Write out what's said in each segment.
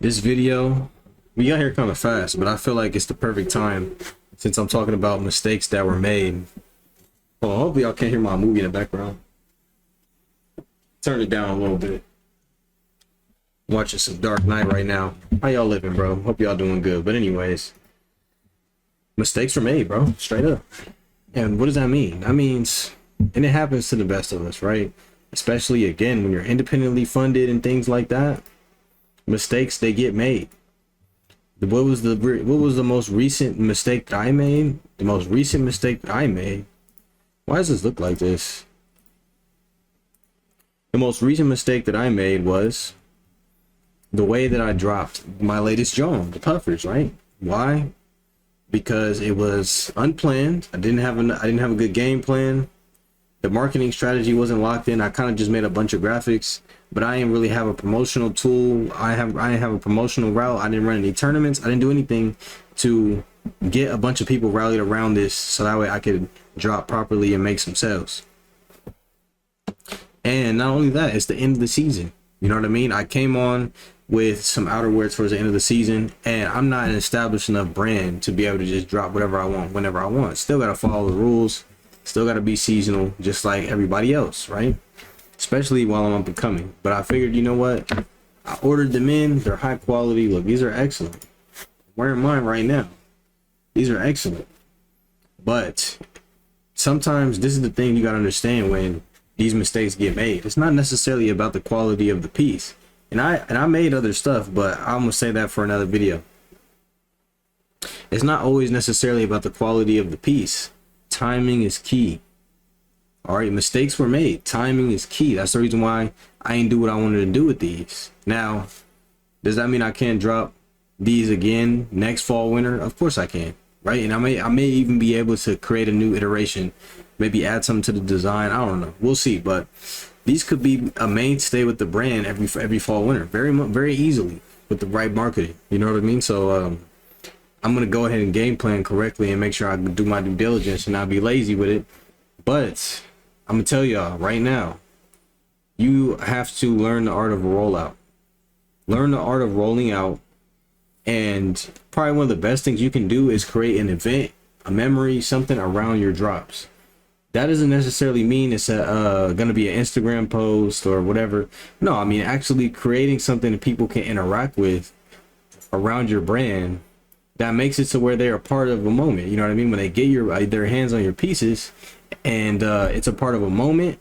This video, we got here kind of fast, but I feel like it's the perfect time since I'm talking about mistakes that were made. Well, hopefully y'all can't hear my movie in the background. Turn it down a little bit. Watching some Dark Knight right now. How y'all living, bro? Hope y'all doing good. But anyways, mistakes were made, bro. Straight up. And what does that mean? That means, and it happens to the best of us, right? Especially, again, when you're independently funded and things like that. Mistakes, they get made. What was the most recent mistake that I made? The most recent mistake that I made. Why does this look like this? The most recent mistake that I made was the way that I dropped my latest John, the puffers, right? Why? Because it was unplanned. I didn't have a good game plan. The marketing strategy wasn't locked in. I kind of just made a bunch of graphics, but I didn't really have a promotional tool. I didn't have a promotional route. I didn't run any tournaments. I didn't do anything to get a bunch of people rallied around this so that way I could drop properly and make some sales. And not only that, it's the end of the season. You know what I mean? I came on with some outerwear towards the end of the season, and I'm not an established enough brand to be able to just drop whatever I want whenever I want. Still got to follow the rules. Still got to be seasonal, just like everybody else, right? Especially while I'm up and coming. But I figured, you know what? I ordered them in. They're high quality. Look, these are excellent. I'm wearing mine right now. These are excellent. But sometimes this is the thing you got to understand when these mistakes get made. It's not necessarily about the quality of the piece. And I made other stuff, but I'm gonna say that for another video. It's not always necessarily about the quality of the piece. Timing is key. All right, mistakes were made. Timing is key. That's the reason why I ain't do what I wanted to do with these. Now, does that mean I can't drop these again next fall, winter? Of course I can, right? And I may even be able to create a new iteration, maybe add something to the design. I don't know. We'll see, but these could be a mainstay with the brand every fall, winter, very easily with the right marketing. You know what I mean? So I'm gonna go ahead and game plan correctly and make sure I do my due diligence and not be lazy with it. But I'm gonna tell y'all right now, you have to learn the art of a rollout. Learn the art of rolling out, and probably one of the best things you can do is create an event, a memory, something around your drops. That doesn't necessarily mean it's gonna be an Instagram post or whatever. No, I mean actually creating something that people can interact with around your brand that makes it to where they're a part of a moment. You know what I mean? When they get their hands on your pieces and it's a part of a moment,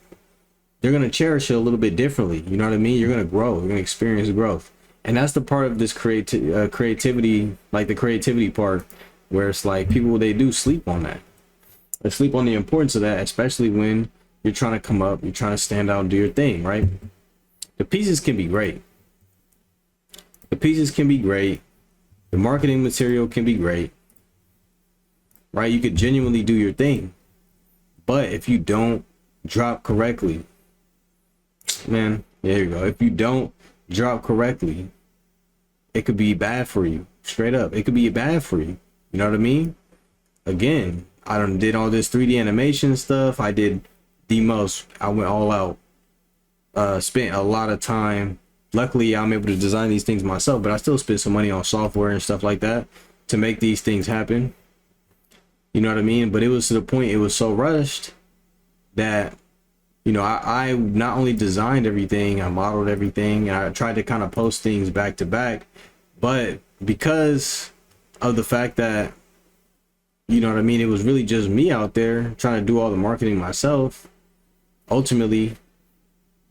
they're gonna cherish it a little bit differently. You know what I mean? You're gonna grow. You're gonna experience growth, and that's the part of this creativity, like the creativity part, where it's like people, they do sleep on that. They sleep on the importance of that, especially when you're trying to come up, you're trying to stand out and do your thing, right? The pieces can be great. The pieces can be great. The marketing material can be great, right? You could genuinely do your thing. But if you don't drop correctly, man, there you go. If you don't drop correctly, it could be bad for you. Straight up, it could be bad for you. You know what I mean? Again, I did all this 3D animation stuff. I went all out. Spent a lot of time. Luckily, I'm able to design these things myself, but I still spent some money on software and stuff like that to make these things happen. You know what I mean? But it was to the point, it was so rushed that, you know, I not only designed everything, I modeled everything, and I tried to kind of post things back to back. But because of the fact that, you know what I mean, it was really just me out there trying to do all the marketing myself, ultimately,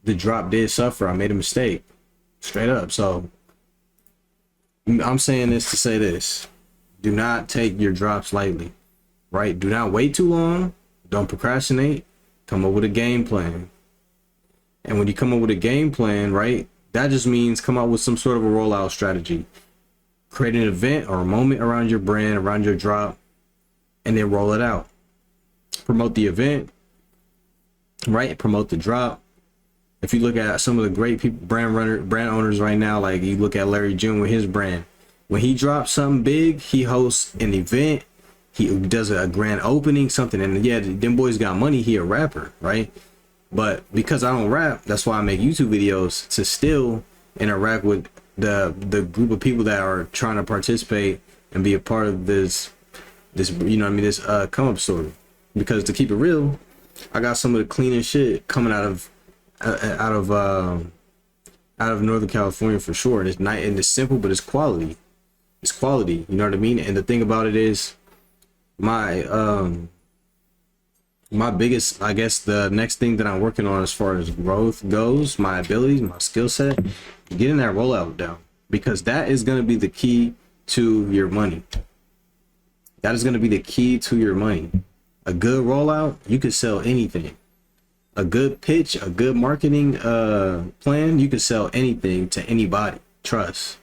the drop did suffer. I made a mistake. Straight up. So I'm saying this to say this: do not take your drops lightly, right? Do not wait too long. Don't procrastinate. Come up with a game plan. And when you come up with a game plan, right, that just means come up with some sort of a rollout strategy. Create an event or a moment around your brand, around your drop, and then roll it out. Promote the event, right? Promote the drop. If you look at some of the great people, brand owners right now, like you look at Larry June with his brand, when he drops something big, he hosts an event, he does a grand opening, something. And yeah, them boys got money. He a rapper, right? But because I don't rap, that's why I make YouTube videos, to still interact with the group of people that are trying to participate and be a part of this you know what I mean, this come up story. Because to keep it real, I got some of the cleanest shit coming out of Northern California for sure. And it's simple, but it's quality. It's quality, you know what I mean? And the thing about it is, my biggest, I guess, the next thing that I'm working on as far as growth goes, my abilities, my skill set, getting that rollout down, because that is going to be the key to your money. That is going to be the key to your money. A good rollout, you can sell anything. A good pitch, a good marketing plan, you can sell anything to anybody. Trust.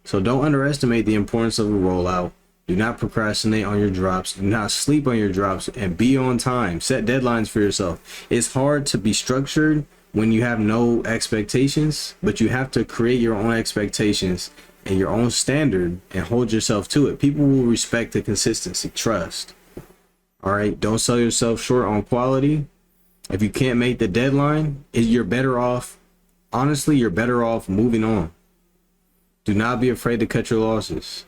So don't underestimate the importance of a rollout. Do not procrastinate on your drops. Do not sleep on your drops, and be on time. Set deadlines for yourself. It's hard to be structured when you have no expectations, but you have to create your own expectations and your own standard and hold yourself to it. People will respect the consistency. Trust. All right. Don't sell yourself short on quality. If you can't make the deadline, you're better off. Honestly, you're better off moving on. Do not be afraid to cut your losses.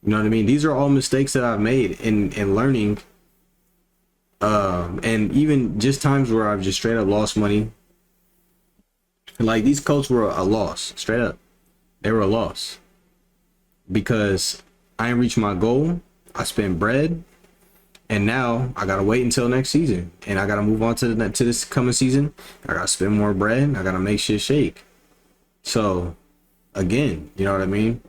You know what I mean? These are all mistakes that I've made in learning. And even just times where I've just straight up lost money. Like, these coats were a loss, straight up. They were a loss. Because I didn't reach my goal. I spent bread. And now I gotta wait until next season. And I gotta move on to this coming season. I gotta spend more bread. I gotta make shit shake. So, again, you know what I mean?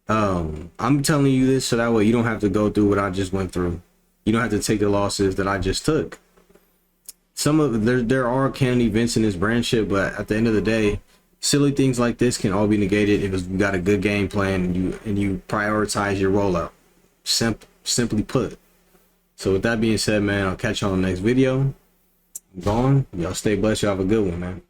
I'm telling you this so that way you don't have to go through what I just went through. You don't have to take the losses that I just took. There are canon events in this brand shit, but at the end of the day, silly things like this can all be negated if you got a good game plan and you prioritize your rollout. Simply put. So with that being said, man, I'll catch you on the next video. I'm gone. Y'all stay blessed. Y'all have a good one, man.